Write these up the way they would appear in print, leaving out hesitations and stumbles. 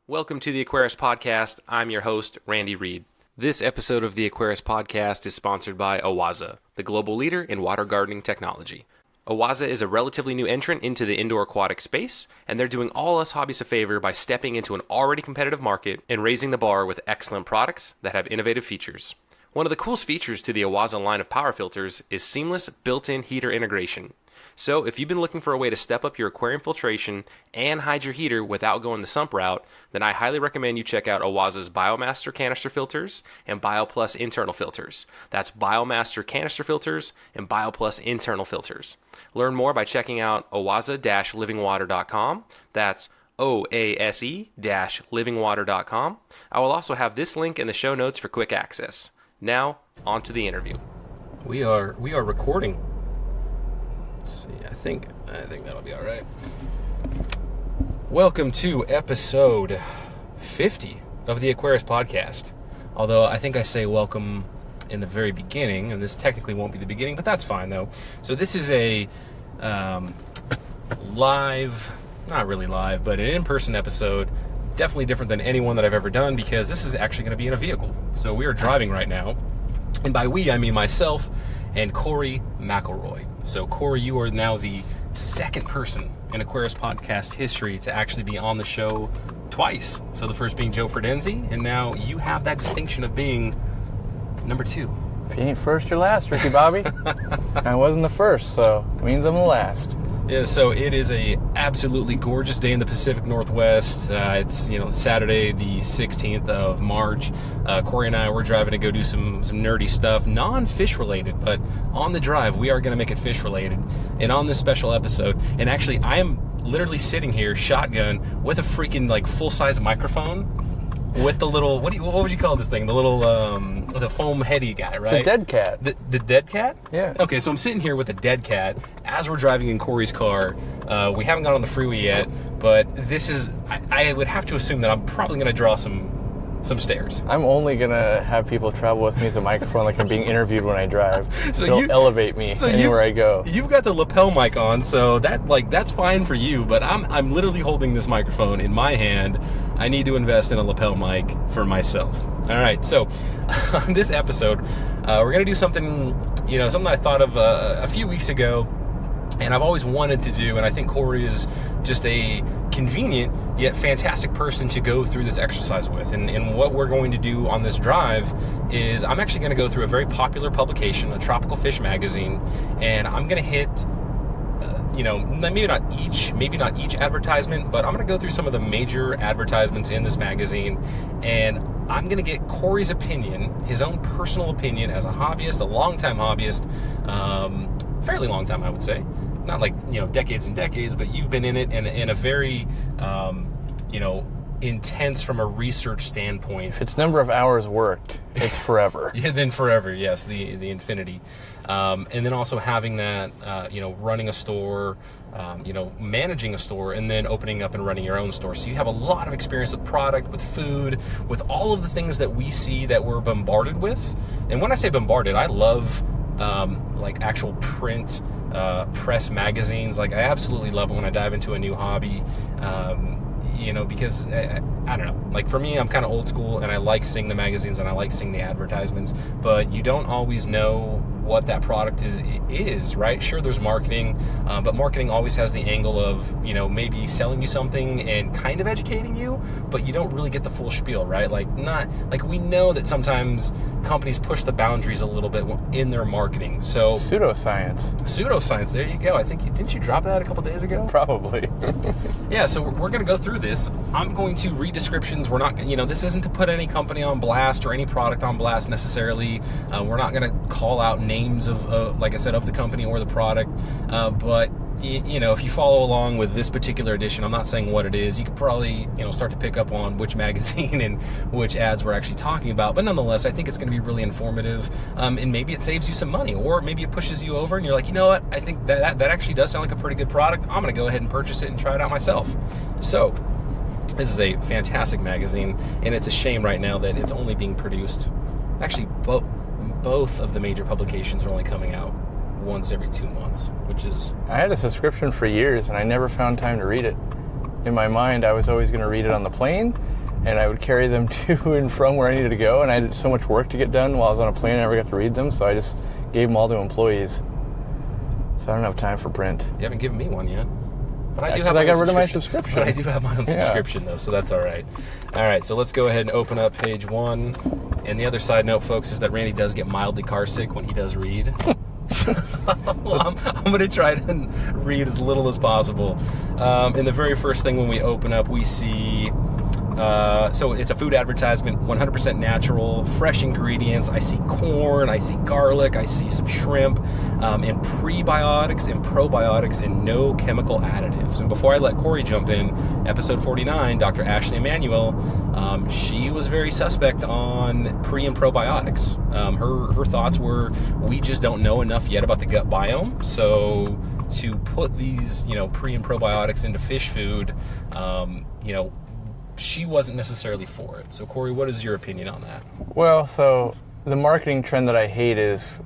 Welcome to the Aquarius Podcast. I'm your host, Randy Reed. This episode of the Aquarius Podcast is sponsored by OASE, the global leader in water gardening technology. OASE is a relatively new entrant into the indoor aquatic space, and they're doing all us hobbyists a favor by stepping into an already competitive market and raising the bar with excellent products that have innovative features. One of the coolest features to the OASE line of power filters is seamless built-in heater integration. So if you've been looking for a way to step up your aquarium filtration and hide your heater without going the sump route, then I highly recommend you check out OASE's Biomaster canister filters and BioPlus internal filters. That's Biomaster canister filters and BioPlus internal filters. Learn more by checking out OASE-livingwater.com. That's OASE-livingwater.com. I will also have this link in the show notes for quick access. Now, on to the interview. We are recording. Let's see, I think that'll be all right. Welcome to episode 50 of the Aquarius Podcast. Although I think I say welcome in the very beginning, and this technically won't be the beginning, but that's fine though. So this is a live, not really live, but an in-person episode. Definitely different than any one that I've ever done because this is actually going to be in a vehicle. So we are driving right now, and by we I mean myself and Cory McElroy. So Cory, you are now the second person in Aquarius Podcast history to actually be on the show twice. So the first being Joe Fredenzi, and now you have that distinction of being number two. If you ain't first, you're last, Ricky Bobby. I wasn't the first, so it means I'm the last. Yeah, so it is a absolutely gorgeous day in the Pacific Northwest. It's Saturday, the 16th of March. Cory and I, we're driving to go do some nerdy stuff, non-fish related, but on the drive, we are going to make it fish related. And on this special episode, and actually, I am literally sitting here, shotgun, with a freaking full-size microphone, with the little, what would you call this thing? The little, the foam heady guy, right? It's a dead cat. The dead cat? Yeah. Okay, so I'm sitting here with a dead cat as we're driving in Cory's car. We haven't got on the freeway yet, but this is, I would have to assume that I'm probably going to draw some stairs. I'm only going to have people travel with me with a microphone like I'm being interviewed when I drive. So it'll elevate me anywhere I go. You've got the lapel mic on, so that's fine for you, but I'm literally holding this microphone in my hand. I need to invest in a lapel mic for myself. All right, so on this episode, we're going to do something I thought of a few weeks ago, and I've always wanted to do, and I think Cory is just a convenient yet fantastic person to go through this exercise with. And what we're going to do on this drive is I'm actually going to go through a very popular publication, a tropical fish magazine, and I'm going to hit maybe not each advertisement, but I'm going to go through some of the major advertisements in this magazine, and I'm going to get Cory's opinion, his own personal opinion as a hobbyist, a long-time hobbyist, fairly long time, I would say. Not decades and decades, but you've been in it in a very, intense from a research standpoint. If it's number of hours worked, it's forever. Yeah, then forever, yes, the infinity. And then also having that, running a store, managing a store, and then opening up and running your own store. So you have a lot of experience with product, with food, with all of the things that we see that we're bombarded with. And when I say bombarded, I love actual print, press magazines. I absolutely love it when I dive into a new hobby, because I don't know, for me, I'm kind of old school, and I like seeing the magazines and I like seeing the advertisements, but you don't always know what that product is, right? Sure, there's marketing, but marketing always has the angle of, maybe selling you something and kind of educating you, but you don't really get the full spiel, right? We know that sometimes companies push the boundaries a little bit in their marketing. So pseudoscience, there you go. Didn't you drop that a couple days ago? Probably. Yeah, so we're going to go through this. I'm going to read descriptions. We're not, this isn't to put any company on blast or any product on blast necessarily. We're not going to call out names of, like I said, of the company or the product. But if you follow along with this particular edition, I'm not saying what it is. You could probably, start to pick up on which magazine and which ads we're actually talking about. But nonetheless, I think it's going to be really informative. And maybe it saves you some money, or maybe it pushes you over and you're like, you know what? I think that actually does sound like a pretty good product. I'm going to go ahead and purchase it and try it out myself. So this is a fantastic magazine, and it's a shame right now that it's only being produced. Actually, both of the major publications are only coming out once every 2 months, which is... I had a subscription for years, and I never found time to read it. in my mind, I was always going to read it on the plane, and I would carry them to and from where I needed to go, and I had so much work to get done while I was on a plane, I never got to read them, so I just gave them all to employees. So I don't have time for print. You haven't given me one yet. But I do have. Because I got rid of my subscription. But I do have my own subscription though, so that's all right. All right, so let's go ahead and open up page 1. And the other side note, folks, is that Randy does get mildly carsick when he does read. So I'm going to try to read as little as possible. And the very first thing when we open up, we see. So it's a food advertisement, 100% natural, fresh ingredients. I see corn, I see garlic, I see some shrimp, and prebiotics and probiotics and no chemical additives. And before I let Cory jump in, episode 49, Dr. Ashley Emanuel, she was very suspect on pre and probiotics. Her thoughts were, we just don't know enough yet about the gut biome, so to put these, pre and probiotics into fish food, she wasn't necessarily for it. So, Cory, what is your opinion on that? Well, so the marketing trend that I hate is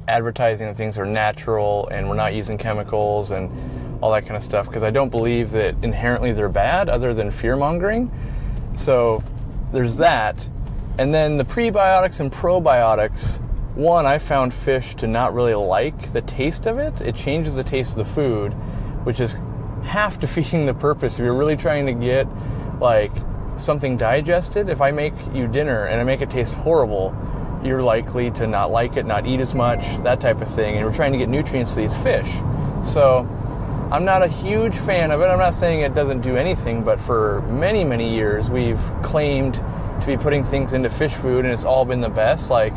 advertising that things are natural and we're not using chemicals and all that kind of stuff, because I don't believe that inherently they're bad other than fear-mongering. So there's that. And then the prebiotics and probiotics, one, I found fish to not really like the taste of it. It changes the taste of the food, which is half defeating the purpose. If you're really trying to get like something digested, if I make you dinner and I make it taste horrible, you're likely to not like it, not eat as much, that type of thing. And we're trying to get nutrients to these fish. So I'm not a huge fan of it. I'm not saying it doesn't do anything, but for many, many years, we've claimed to be putting things into fish food and it's all been the best. Like,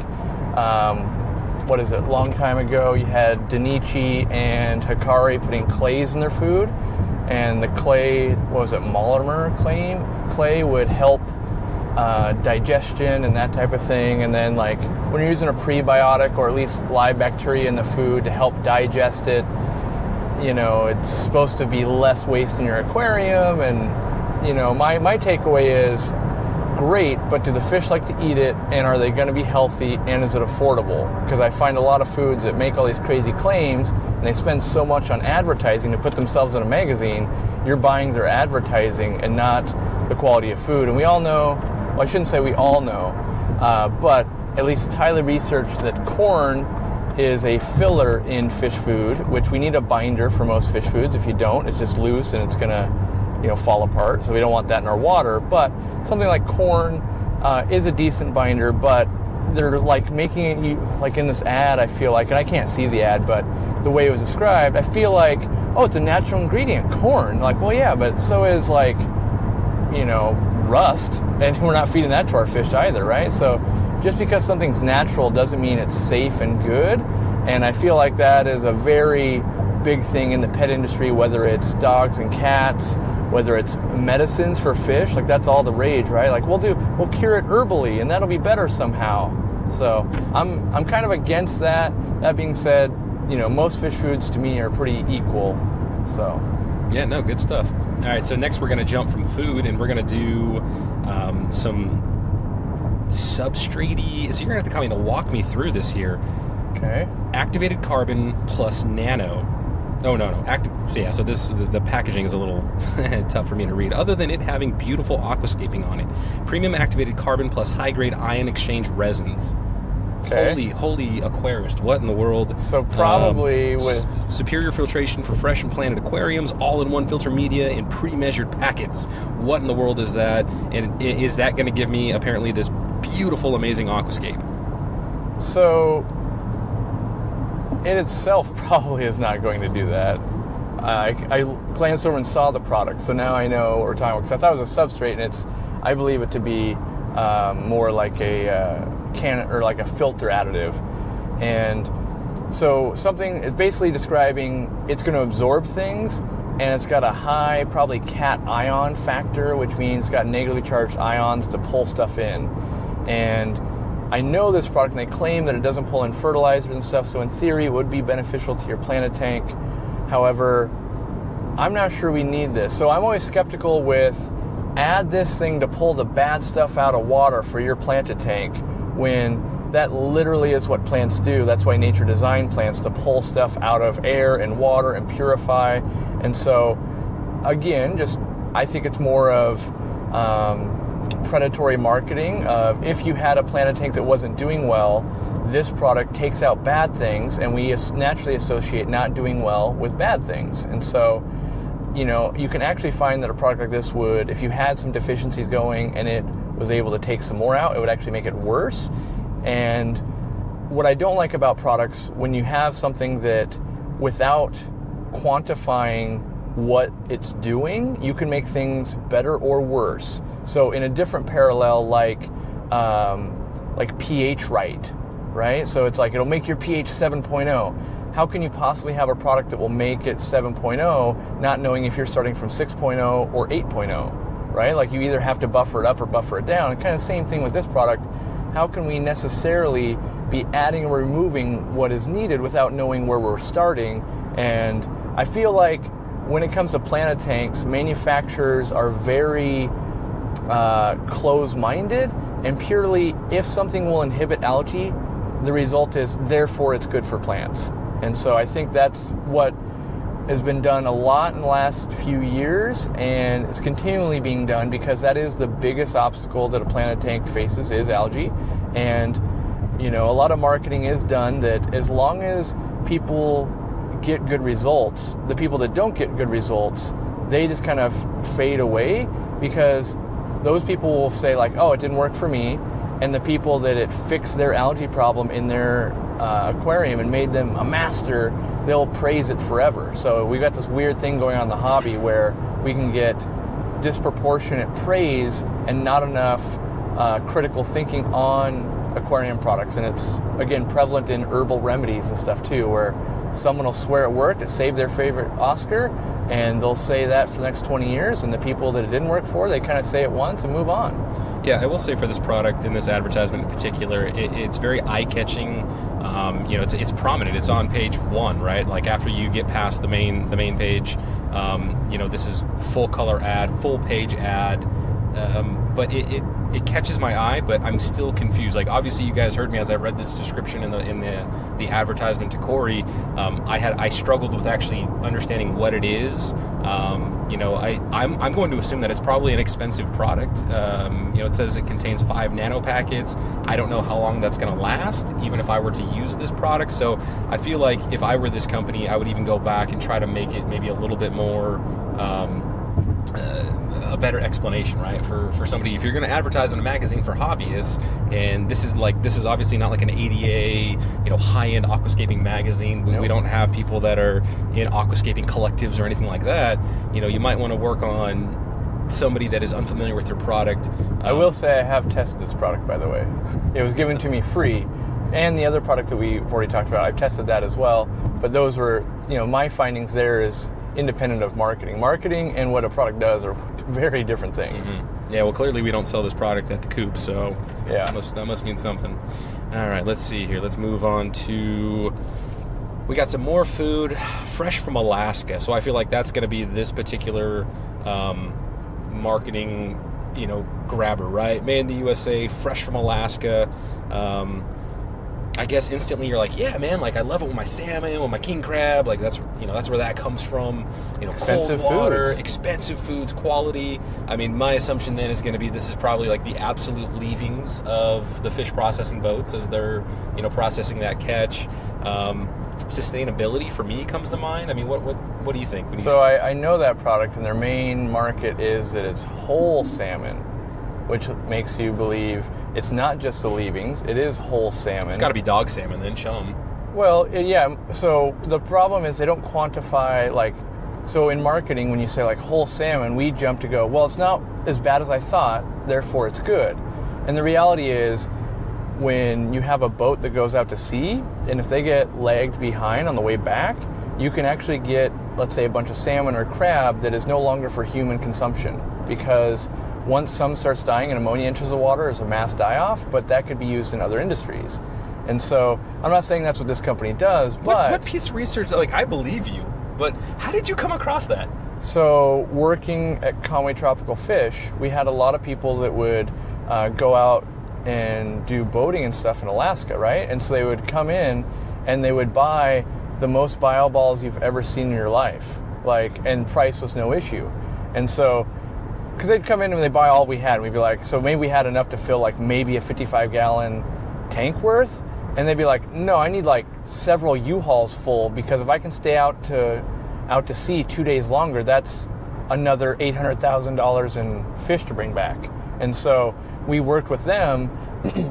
long time ago, you had Danichi and Hikari putting clays in their food. And the clay, Mollamer clay would help digestion and that type of thing. And then like when you're using a prebiotic or at least live bacteria in the food to help digest it, it's supposed to be less waste in your aquarium. And, my takeaway is great, but do the fish like to eat it? And are they going to be healthy? And is it affordable? Because I find a lot of foods that make all these crazy claims and they spend so much on advertising to put themselves in a magazine, you're buying their advertising and not the quality of food. And we all know, well, I shouldn't say we all know, but at least it's highly researched that corn is a filler in fish food, which we need a binder for most fish foods. If you don't, it's just loose and it's going to fall apart. So we don't want that in our water. But something like corn is a decent binder, but they're like making it, like in this ad, I feel like, and I can't see the ad, but the way it was described, I feel like, oh, it's a natural ingredient, corn. Like, well, yeah, but so is like, rust, and we're not feeding that to our fish either, right? So just because something's natural doesn't mean it's safe and good. And I feel like that is a very big thing in the pet industry, whether it's dogs and cats, whether it's medicines for fish, like that's all the rage, right? Like we'll cure it herbally and that'll be better somehow. So I'm kind of against that. That being said, most fish foods to me are pretty equal. So yeah, no, good stuff. All right, so next we're going to jump from food and we're going to do some substrate-y. So you're going to have to come in and walk me through this here. Okay. Activated carbon plus nano. Oh, no. So this the packaging is a little tough for me to read, other than it having beautiful aquascaping on it. Premium activated carbon plus high-grade ion exchange resins. Okay. Holy aquarist. What in the world? So probably with... Superior filtration for fresh and planted aquariums, all-in-one filter media in pre-measured packets. What in the world is that? And is that going to give me, apparently, this beautiful, amazing aquascape? So... in itself probably is not going to do that. I glanced over and saw the product, so now I know what we're talking about. Because I thought it was a substrate, and I believe it to be more like a or like a filter additive. And so something is basically describing it's going to absorb things, and it's got a high, probably cation factor, which means it's got negatively charged ions to pull stuff in. And I know this product, and they claim that it doesn't pull in fertilizers and stuff, so in theory it would be beneficial to your planted tank. However, I'm not sure we need this. So I'm always skeptical with add this thing to pull the bad stuff out of water for your planted tank, when that literally is what plants do. That's why nature designed plants, to pull stuff out of air and water and purify. And so, again, just I think it's more of predatory marketing of, if you had a planted tank that wasn't doing well, this product takes out bad things, and we naturally associate not doing well with bad things. And so, you can actually find that a product like this would, if you had some deficiencies going and it was able to take some more out, it would actually make it worse. And what I don't like about products, when you have something that, without quantifying what it's doing, you can make things better or worse. So in a different parallel, like pH right? So it's like, it'll make your pH 7.0. How can you possibly have a product that will make it 7.0, not knowing if you're starting from 6.0 or 8.0, right? Like, you either have to buffer it up or buffer it down. And kind of same thing with this product. How can we necessarily be adding or removing what is needed without knowing where we're starting? And I feel like when it comes to planted tanks, manufacturers are very close-minded, and purely, if something will inhibit algae, the result is, therefore, it's good for plants. And so I think that's what has been done a lot in the last few years, and it's continually being done, because that is the biggest obstacle that a planted tank faces, is algae. And a lot of marketing is done that, as long as people get good results, the people that don't get good results, they just kind of fade away, because those people will say, like, oh, it didn't work for me. And the people that it fixed their algae problem in their aquarium and made them a master, they'll praise it forever. So we got this weird thing going on in the hobby where we can get disproportionate praise and not enough critical thinking on aquarium products. And it's, again, prevalent in herbal remedies and stuff too, where someone will swear it worked, it saved their favorite Oscar, and they'll say that for the next 20 years, and the people that it didn't work for, they kind of say it once and move on. Yeah, I will say, for this product, in this advertisement in particular, it's very eye-catching. It's prominent. It's on page 1, right? Like, after you get past the main page, this is full color ad, full page ad. But it catches my eye, but I'm still confused. Like, obviously, you guys heard me as I read this description in the advertisement to Cory. I struggled with actually understanding what it is. I'm going to assume that it's probably an expensive product. It says it contains 5 nano packets. I don't know how long that's going to last, even if I were to use this product. So I feel like if I were this company, I would even go back and try to make it maybe a little bit more a better explanation, right? For somebody, if you're going to advertise in a magazine for hobbyists, and this is obviously not like an ADA, high-end aquascaping magazine. We don't have people that are in aquascaping collectives or anything like that. You might want to work on somebody that is unfamiliar with your product. I will say I have tested this product, by the way. It was given to me free. And the other product that we've already talked about, I've tested that as well. But those were, my findings there is independent of marketing. Marketing and what a product does are very different things. Mm-hmm. Yeah, well, clearly we don't sell this product at the coop, so yeah, that must mean something. All right, let's see here. Let's move on to... We got some more food, fresh from Alaska. So I feel like that's going to be this particular marketing, grabber, right? Made in the USA, fresh from Alaska. I guess instantly you're like, yeah, man, like, I love it with my salmon, with my king crab. Like, that's where that comes from. Expensive cold water, foods. Expensive foods, quality. I mean, my assumption then is going to be this is probably like the absolute leavings of the fish processing boats as they're, processing that catch. Sustainability for me comes to mind. I mean, what do you think? I know that product, and their main market is that it's whole salmon, which makes you believe it's not just the leavings, it is whole salmon. It's got to be dog salmon then, chum. Well, yeah, so the problem is they don't quantify, so in marketing, when you say like whole salmon, we jump to go, well, it's not as bad as I thought, therefore it's good. And the reality is, when you have a boat that goes out to sea, and if they get lagged behind on the way back, you can actually get, let's say, a bunch of salmon or crab that is no longer for human consumption, because once some starts dying and ammonia enters the water, as a mass die-off, but that could be used in other industries. And so I'm not saying that's what this company does, but... What piece of research, I believe you, but how did you come across that? So working at Conway Tropical Fish, we had a lot of people that would go out and do boating and stuff in Alaska, right? And so they would come in and they would buy the most bioballs you've ever seen in your life, and price was no issue. And so because they'd come in and they'd buy all we had. And we'd be like, so maybe we had enough to fill like maybe a 55-gallon tank worth. And they'd be like, no, I need like several U-Hauls full, because if I can stay out to sea 2 days longer, that's another $800,000 in fish to bring back. And so we worked with them,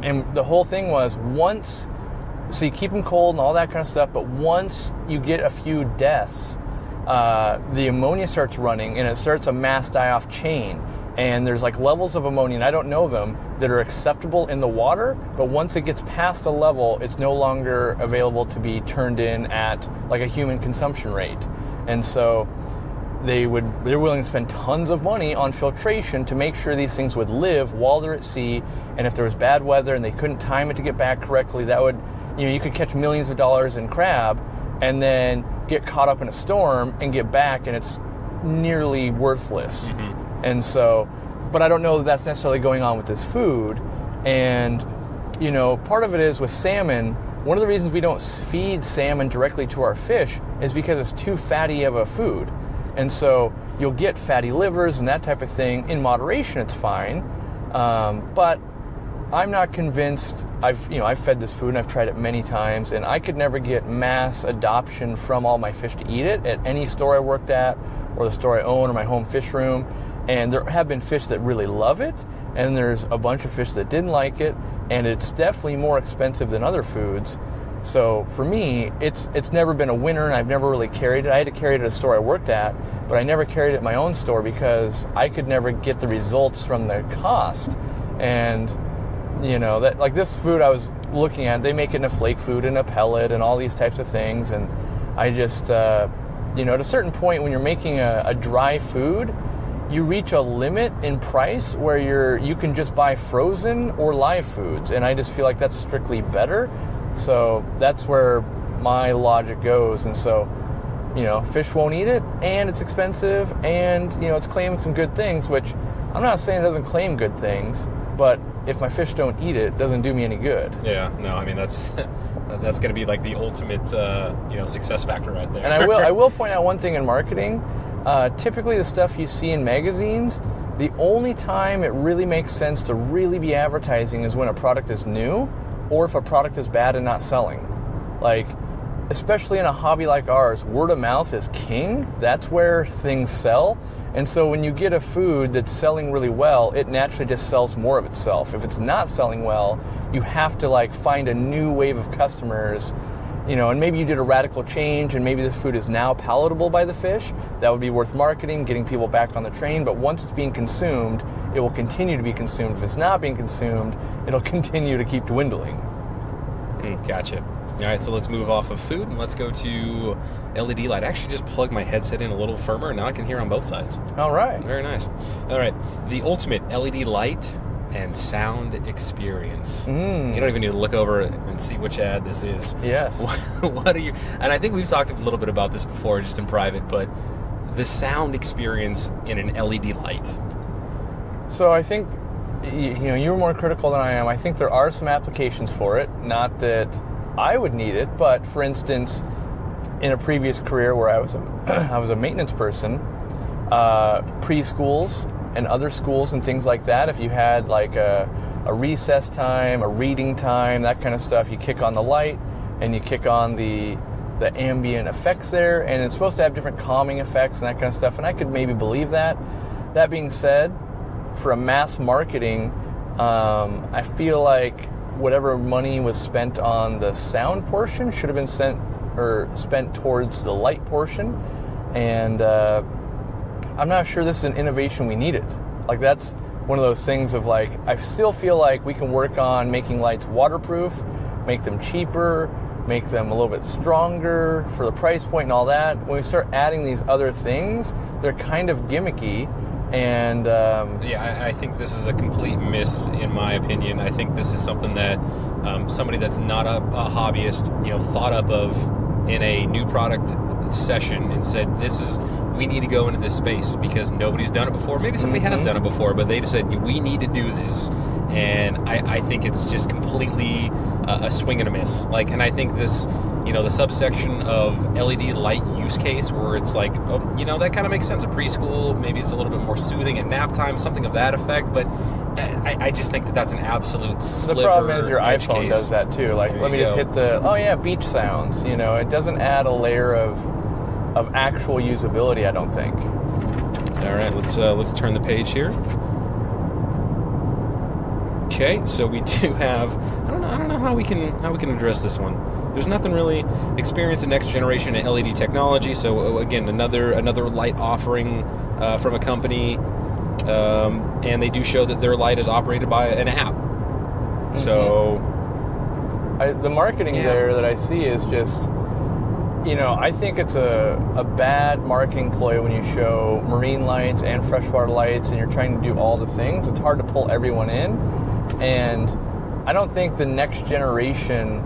and the whole thing was so you keep them cold and all that kind of stuff, but once you get a few deaths, the ammonia starts running and it starts a mass die-off chain. And there's like levels of ammonia, and I don't know them, that are acceptable in the water, but once it gets past a level, it's no longer available to be turned in at like a human consumption rate. And so they're willing to spend tons of money on filtration to make sure these things would live while they're at sea. And if there was bad weather and they couldn't time it to get back correctly, that would, you could catch millions of dollars in crab and then get caught up in a storm and get back, and it's nearly worthless. Mm-hmm. And so, but I don't know that that's necessarily going on with this food. And, part of it is with salmon, one of the reasons we don't feed salmon directly to our fish is because it's too fatty of a food. And so you'll get fatty livers and that type of thing. In moderation, it's fine. But I'm not convinced. I've fed this food and I've tried it many times, and I could never get mass adoption from all my fish to eat it at any store I worked at or the store I own or my home fish room. And there have been fish that really love it, and there's a bunch of fish that didn't like it, and it's definitely more expensive than other foods. So for me, it's never been a winner, and I've never really carried it. I had to carry it at a store I worked at, but I never carried it at my own store because I could never get the results from the cost. And that, like, this food I was looking at, they make it in a flake food and a pellet and all these types of things, and I just at a certain point when you're making a dry food, you reach a limit in price where you can just buy frozen or live foods, and I just feel like that's strictly better. So that's where my logic goes. And so, fish won't eat it, and it's expensive, and it's claiming some good things, which I'm not saying it doesn't claim good things, but if my fish don't eat it doesn't do me any good. Yeah, no, I mean that's going to be like the ultimate success factor right there. And I will point out one thing in marketing. Typically the stuff you see in magazines, the only time it really makes sense to really be advertising is when a product is new, or if a product is bad and not selling. Like, especially in a hobby like ours, word of mouth is king. That's where things sell. And so when you get a food that's selling really well, it naturally just sells more of itself. If it's not selling well, you have to find a new wave of customers. And maybe you did a radical change, and maybe this food is now palatable by the fish. That would be worth marketing, getting people back on the train. But once it's being consumed, it will continue to be consumed. If it's not being consumed, it'll continue to keep dwindling. Gotcha. All right, so let's move off of food and let's go to LED light. I actually just plugged my headset in a little firmer, and now I can hear on both sides. All right. Very nice. All right, the ultimate LED light and sound experience. You don't even need to look over and see which ad this is. Yes. What are you? And I think we've talked a little bit about this before, just in private, but the sound experience in an LED light. So I think you're more critical than I am. I think there are some applications for it. Not that I would need it, but for instance, in a previous career where I was a maintenance person, preschools and other schools and things like that, if you had like a recess time, a reading time, that kind of stuff, you kick on the light and you kick on the ambient effects there, and it's supposed to have different calming effects and that kind of stuff, and I could maybe believe that. That being said, for a mass marketing, I feel like whatever money was spent on the sound portion should have been spent towards the light portion, and I'm not sure this is an innovation we needed. Like, that's one of those things of like, I still feel like we can work on making lights waterproof, make them cheaper, make them a little bit stronger for the price point and all that. When we start adding these other things, they're kind of gimmicky. And I think this is a complete miss, in my opinion. I think this is something that somebody that's not a hobbyist, thought up of in a new product session and said, we need to go into this space because nobody's done it before. Maybe somebody has done it before, but they just said, we need to do this. and I think it's just completely a swing and a miss. Like, and I think this, the subsection of LED light use case where it's like, that kind of makes sense at preschool. Maybe it's a little bit more soothing at nap time, something of that effect. But I just think that's an absolute sliver. The problem is your edge iPhone case. does that too. Like, let me just hit beach sounds. It doesn't add a layer of actual usability, I don't think. All right, let's turn the page here. Okay, so we do have. I don't know how we can address this one. There's nothing really. Experience the next generation of LED technology. So again, another light offering from a company, and they do show that their light is operated by an app. So the marketing there that I see is just. I think it's a bad marketing ploy when you show marine lights and freshwater lights and you're trying to do all the things. It's hard to pull everyone in. And I don't think the next generation,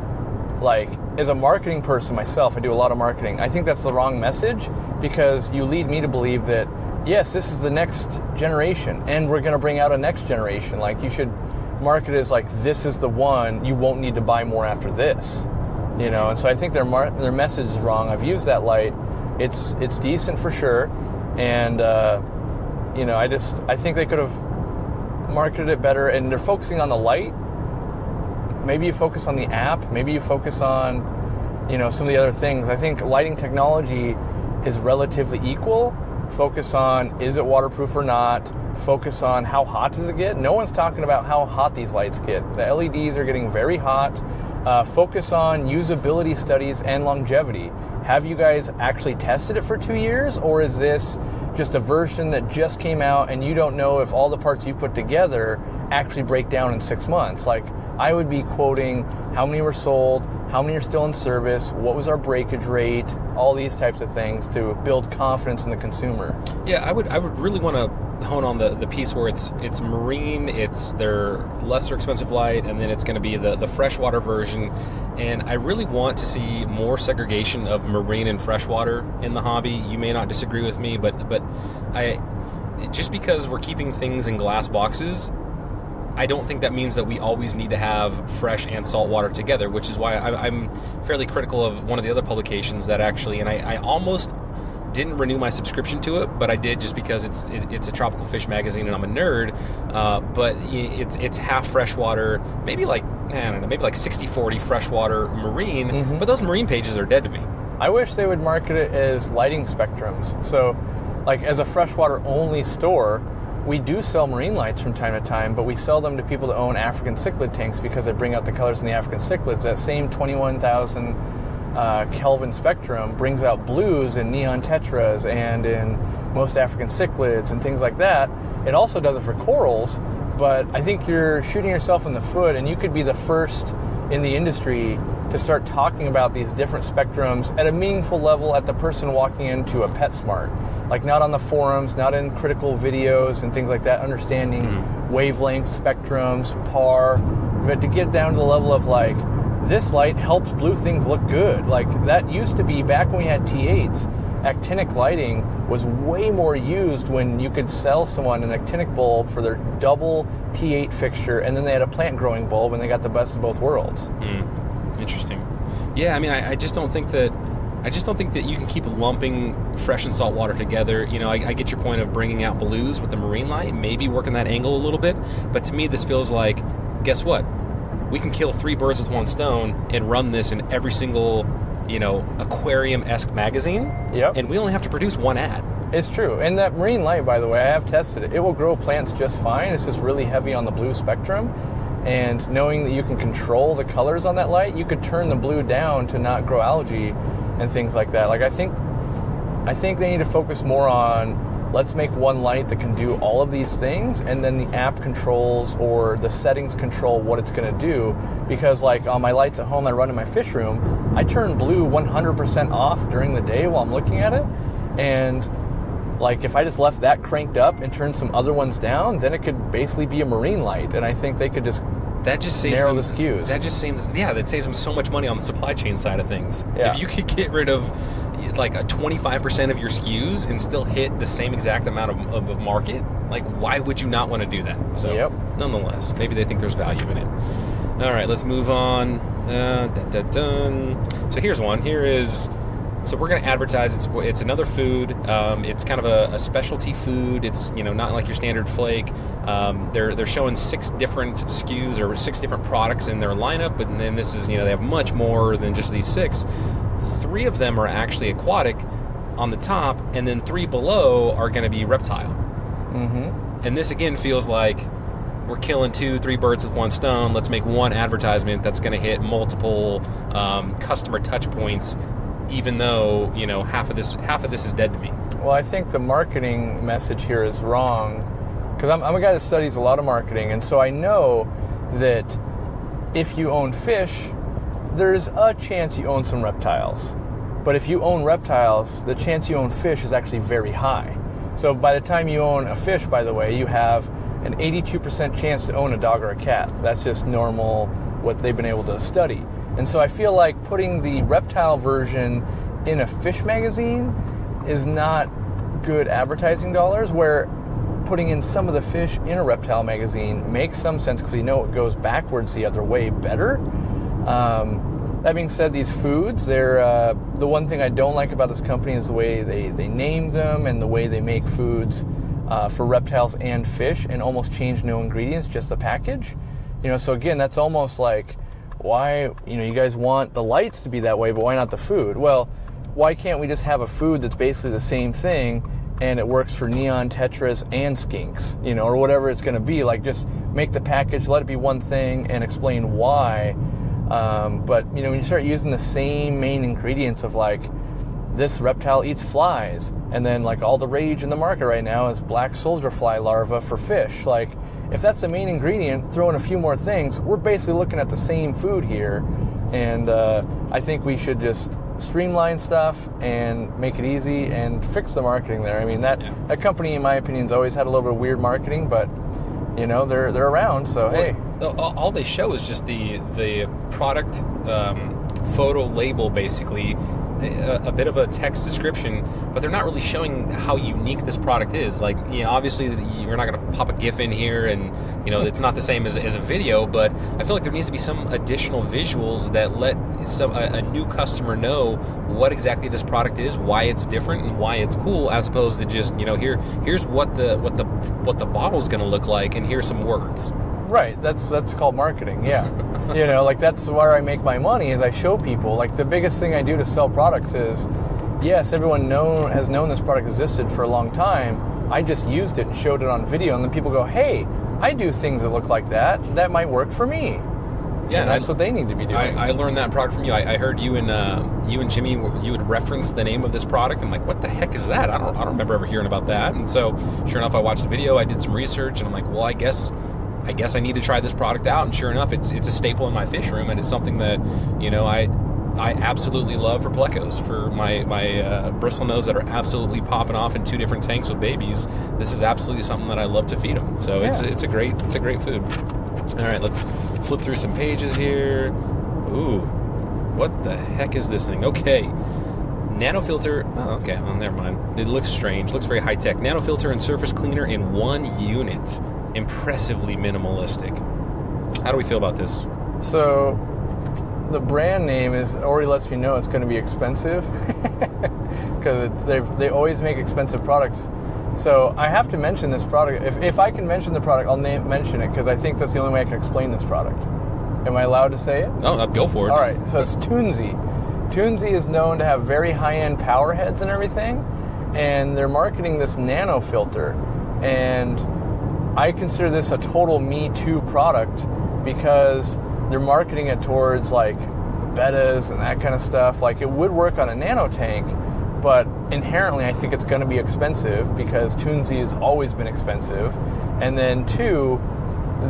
like, as a marketing person myself, I do a lot of marketing. I think that's the wrong message because you lead me to believe that, yes, this is the next generation and we're going to bring out a next generation. Like, you should market it as like, this is the one, you won't need to buy more after this. And so I think their message is wrong. I've used that light. It's decent for sure. And, I think they could have marketed it better, and they're focusing on the light. Maybe you focus on the app. Maybe you focus on, some of the other things. I think lighting technology is relatively equal. Focus on, is it waterproof or not? Focus on how hot does it get? No one's talking about how hot these lights get. The LEDs are getting very hot. Focus on usability studies and longevity. Have you guys actually tested it for 2 years, or is this just a version that just came out and you don't know if all the parts you put together actually break down in 6 months? Like, I would be quoting how many were sold, how many are still in service, what was our breakage rate, all these types of things to build confidence in the consumer. Yeah, I would really want to hone on the piece where it's marine, it's their lesser expensive light, and then it's going to be the freshwater version. And I really want to see more segregation of marine and freshwater in the hobby. You may not disagree with me, but just because we're keeping things in glass boxes, I don't think that means that we always need to have fresh and salt water together, which is why I'm fairly critical of one of the other publications that actually, and I almost didn't renew my subscription to it, but I did just because it's a tropical fish magazine and I'm a nerd. But it's half freshwater, maybe like 60-40 freshwater marine. But those marine pages are dead to me. I wish they would market it as lighting spectrums. So, like, as a freshwater only store, we do sell marine lights from time to time, but we sell them to people that own African cichlid tanks because they bring out the colors in the African cichlids. That same 21,000 Kelvin spectrum brings out blues in neon tetras and in most African cichlids and things like that. It also does it for corals, but I think you're shooting yourself in the foot, and you could be the first in the industry to start talking about these different spectrums at a meaningful level at the person walking into a PetSmart. Like, not on the forums, not in critical videos and things like that, understanding wavelength spectrums, PAR, but to get down to the level of, like, this light helps blue things look good. Like, that used to be back when we had T8s. Actinic lighting was way more used when you could sell someone an actinic bulb for their double T8 fixture, and then they had a plant growing bulb, and they got the best of both worlds. Interesting. Yeah, I mean, I just don't think that you can keep lumping fresh and salt water together. I get your point of bringing out blues with the marine light, maybe working that angle a little bit, but to me this feels like, guess what? We can kill 3 birds with 1 stone and run this in every single, Aquarium-esque magazine. Yep. And we only have to produce 1 ad. It's true. And that marine light, by the way, I have tested it. It will grow plants just fine. It's just really heavy on the blue spectrum. And knowing that you can control the colors on that light, you could turn the blue down to not grow algae and things like that. Like, I think they need to focus more on, let's make one light that can do all of these things, and then the app controls or the settings control what it's going to do. Because, like, on my lights at home I run in my fish room, I turn blue 100% off during the day while I'm looking at it. And, like, if I just left that cranked up and turned some other ones down, then it could basically be a marine light. And I think they could just narrow the SKUs. That saves them so much money on the supply chain side of things. Yeah. If you could get rid of like a 25% of your SKUs and still hit the same exact amount of market, Like, why would you not want to do that? So, Yep. nonetheless, maybe they think there's value in it. All right, let's move on. So here's one. So we're going to advertise. It's another food. It's kind of a specialty food. It's, not like your standard flake. They're showing 6 different SKUs or 6 different products in their lineup, but then this is, they have much more than just these 6. 3 of them are actually aquatic on the top, and then 3 below are going to be reptile. Mm-hmm. And this again feels like we're killing 2-3 birds with one stone. Let's make one advertisement that's going to hit multiple customer touch points, even though half of this is dead to me. Well, I think the marketing message here is wrong, because I'm a guy that studies a lot of marketing, and so I know that if you own fish, there's a chance you own some reptiles. But if you own reptiles, the chance you own fish is actually very high. So by the time you own a fish, by the way, you have an 82% chance to own a dog or a cat. That's just normal, what they've been able to study. And so I feel like putting the reptile version in a fish magazine is not good advertising dollars, where putting in some of the fish in a reptile magazine makes some sense, because it goes backwards the other way better. That being said, these foods, they're the one thing I don't like about this company is the way they name them and the way they make foods for reptiles and fish, and almost change no ingredients, just the package. So again, that's almost like, why, you guys want the lights to be that way, but why not the food? Well, why can't we just have a food that's basically the same thing, and it works for neon, tetras, and skinks, or whatever it's going to be? Like, just make the package, let it be one thing, and explain why. But when you start using the same main ingredients of like, this reptile eats flies, and then like all the rage in the market right now is black soldier fly larva for fish. Like, if that's the main ingredient, throw in a few more things, we're basically looking at the same food here. And I think we should just streamline stuff and make it easy and fix the marketing there. I mean, that company, in my opinion, has always had a little bit of weird marketing, but they're around, so hey. All they show is just the product photo label, basically, a bit of a text description, but they're not really showing how unique this product is. Like, obviously you're not going to pop a GIF in here, and it's not the same as a video, but I feel like there needs to be some additional visuals that let a new customer know what exactly this product is, why it's different, and why it's cool, as opposed to just here's what the bottle's going to look like, and here's some words. Right, that's called marketing, yeah. Like, that's where I make my money, is I show people. Like, the biggest thing I do to sell products is, yes, everyone has known this product existed for a long time. I just used it and showed it on video, and then people go, hey, I do things that look like that. That might work for me. Yeah, and that's what they need to be doing. I learned that product from you. I heard you and Jimmy, you would reference the name of this product. I'm like, what the heck is that? I don't remember ever hearing about that. And so, sure enough, I watched the video. I did some research, and I'm like, well, I guess I need to try this product out. And sure enough, it's a staple in my fish room, and it's something that I absolutely love for plecos, for my bristlenose that are absolutely popping off in 2 different tanks with babies. This is absolutely something that I love to feed them. So yeah. it's a great food. All right, let's flip through some pages here. Ooh, what the heck is this thing? Okay. Nano filter. Oh, okay. Well, never mind. It looks strange. Looks very high tech. Nano filter and surface cleaner in one unit. Impressively minimalistic. How do we feel about this? So, the brand name already lets me know it's going to be expensive, because they always make expensive products. So I have to mention this product. If I can mention the product, I'll mention it, because I think that's the only way I can explain this product. Am I allowed to say it? No, go for it. All right, so it's Toonsy. Toonsy is known to have very high-end power heads and everything, and they're marketing this nano filter. And I consider this a total Me Too product, because they're marketing it towards like Bettas and that kind of stuff. Like, it would work on a nano tank, but inherently I think it's going to be expensive, because Toonsy has always been expensive. And then 2,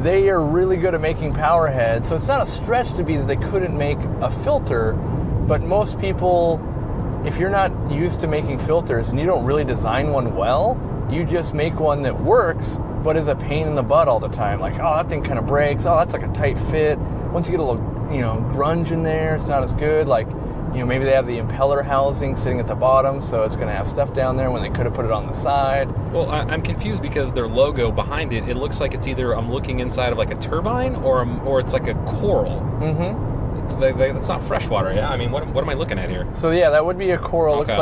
they are really good at making power heads, so it's not a stretch to be that they couldn't make a filter. But most people, if you're not used to making filters and you don't really design one well, you just make one that works but is a pain in the butt all the time. Like, oh, that thing kind of breaks. Oh, that's like a tight fit. Once you get a little, grunge in there, it's not as good. Like, maybe they have the impeller housing sitting at the bottom, so it's going to have stuff down there when they could have put it on the side. Well, I'm confused because their logo behind it, it looks like it's either I'm looking inside of like a turbine or it's like a coral. Mm-hmm. That's not freshwater, yeah? I mean, what am I looking at here? So yeah, that would be a coral. Okay.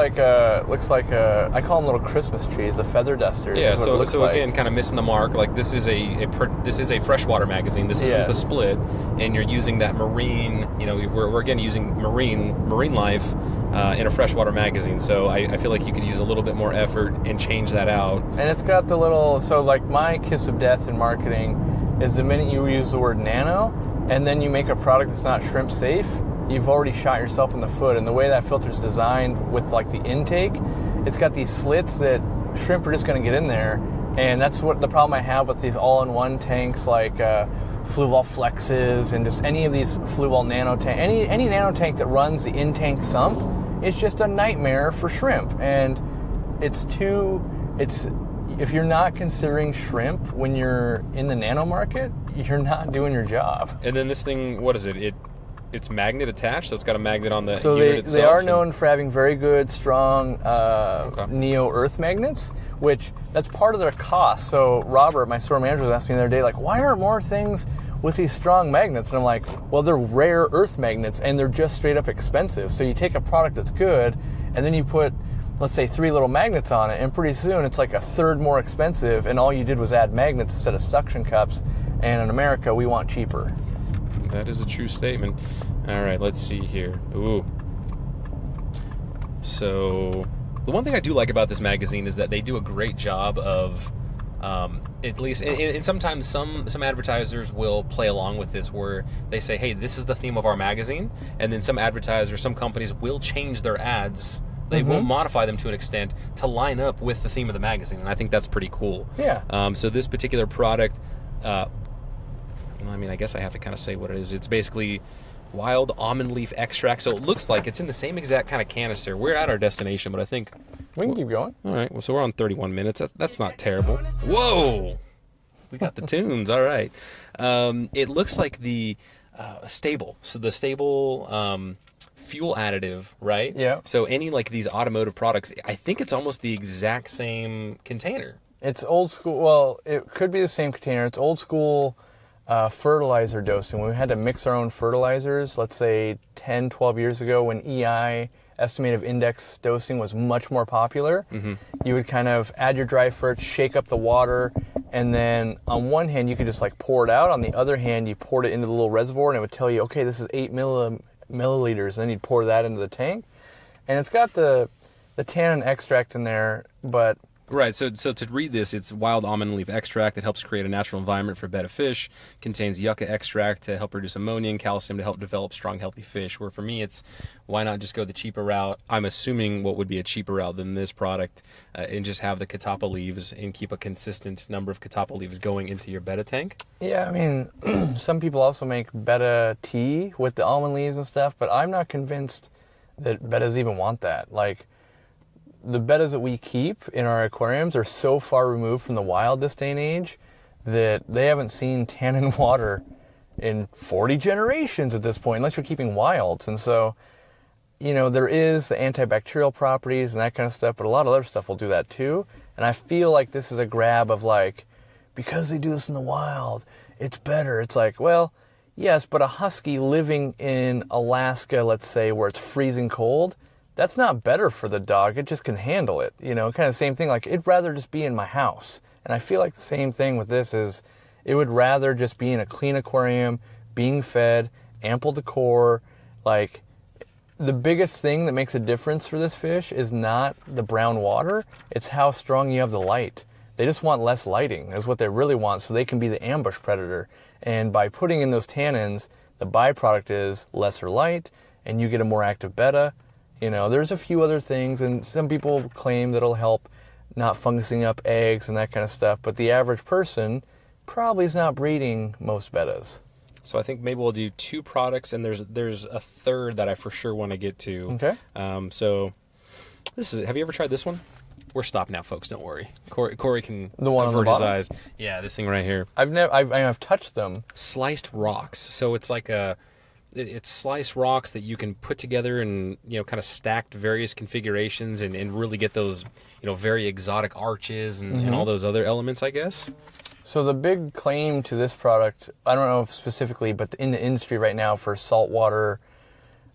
Looks like a I call them little Christmas trees, the feather dusters. Yeah, so again, kind of missing the mark. Like this is a freshwater magazine. This isn't the split, and you're using that marine. We're again using marine life in a freshwater magazine. So I feel like you could use a little bit more effort and change that out. And it's got the little. So like my kiss of death in marketing is the minute you use the word nano, and then you make a product that's not shrimp safe, you've already shot yourself in the foot. And the way that filter's designed with like the intake, it's got these slits that shrimp are just going to get in there. And that's what the problem I have with these all-in-one tanks like Fluval Flexes and just any of these Fluval Nano tank, any nano tank that runs the in-tank sump, it's just a nightmare for shrimp. And if you're not considering shrimp when you're in the nano market, you're not doing your job. And then this thing, what is it? It's magnet attached, so it's got a magnet on the so unit itself. They are known for having very good, strong Neo Earth magnets, which that's part of their cost. So Robert, my store manager, was asking me the other day, like, why aren't more things with these strong magnets? And I'm like, well, they're rare Earth magnets, and they're just straight up expensive. So you take a product that's good, and then you put, let's say, 3 little magnets on it, and pretty soon it's like a third more expensive, and all you did was add magnets instead of suction cups. And in America, we want cheaper. That is a true statement. All right, let's see here. Ooh. So the one thing I do like about this magazine is that they do a great job of, at least, and sometimes some advertisers will play along with this where they say, hey, this is the theme of our magazine. And then some advertisers, some companies will change their ads. They will modify them to an extent to line up with the theme of the magazine. And I think that's pretty cool. Yeah. So this particular product, I guess I have to kind of say what it is. It's basically wild almond leaf extract. So it looks like it's in the same exact kind of canister. We're at our destination, but I think we can keep going. All right. Well, so we're on 31 minutes. That's not terrible. Whoa! We got the tunes. All right. It looks like the stable. So the stable fuel additive, right? Yeah. So any like these automotive products, I think it's almost the exact same container. It's old school. Well, it could be the same container. It's old school fertilizer dosing. When we had to mix our own fertilizers, let's say 10, 12 years ago when EI, estimative index dosing, was much more popular, you would kind of add your dry ferts, shake up the water, and then on one hand you could just like pour it out. On the other hand, you poured it into the little reservoir and it would tell you, okay, this is 8 milliliters, and then you'd pour that into the tank. And it's got the tannin extract in there, but right, so to read this, it's wild almond leaf extract that helps create a natural environment for betta fish, contains yucca extract to help reduce ammonia and calcium to help develop strong, healthy fish. Where for me, it's why not just go the cheaper route? I'm assuming what would be a cheaper route than this product, and just have the catappa leaves and keep a consistent number of catappa leaves going into your betta tank. Yeah, I mean, some people also make betta tea with the almond leaves and stuff, but I'm not convinced that bettas even want that. Like, the bettas that we keep in our aquariums are so far removed from the wild this day and age that they haven't seen tannin water in 40 generations at this point, unless you're keeping wilds. And so, there is the antibacterial properties and that kind of stuff, but a lot of other stuff will do that too. And I feel like this is a grab of like, because they do this in the wild, it's better. It's like, well, yes, but a husky living in Alaska, let's say, where it's freezing cold, that's not better for the dog. It just can handle it. Kind of same thing. Like, it'd rather just be in my house. And I feel like the same thing with this is it would rather just be in a clean aquarium, being fed, ample decor. Like, the biggest thing that makes a difference for this fish is not the brown water. It's how strong you have the light. They just want less lighting is what they really want, so they can be the ambush predator. And by putting in those tannins, the byproduct is lesser light, and you get a more active betta. There's a few other things, and some people claim that it'll help not fungusing up eggs and that kind of stuff, but the average person probably is not breeding most bettas. So I think maybe we'll do 2 products, and there's a third that I for sure want to get to. Okay. So this is. Have you ever tried this one? We're stopped now, folks. Don't worry. Cory can the one avert on the his bottom? eyes. Yeah, this thing right here. I've touched them. Sliced rocks. So it's like it's sliced rocks that you can put together and, you know, kind of stacked various configurations and really get those, you know, very exotic arches and all those other elements, I guess. So the big claim to this product, I don't know if specifically, but in the industry right now for saltwater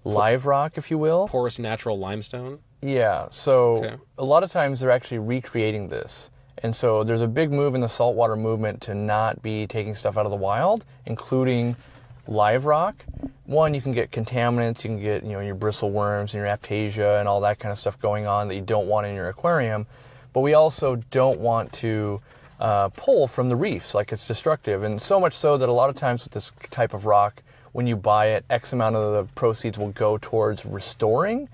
live rock, if you will. Porous natural limestone. Yeah, so a lot of times they're actually recreating this. And so there's a big move in the saltwater movement to not be taking stuff out of the wild, including live rock. One, you can get contaminants, you can get, you know, your bristleworms and your aptasia and all that kind of stuff going on that you don't want in your aquarium. But we also don't want to pull from the reefs, like it's destructive. And so much so that a lot of times with this type of rock, when you buy it, X amount of the proceeds will go towards restoring.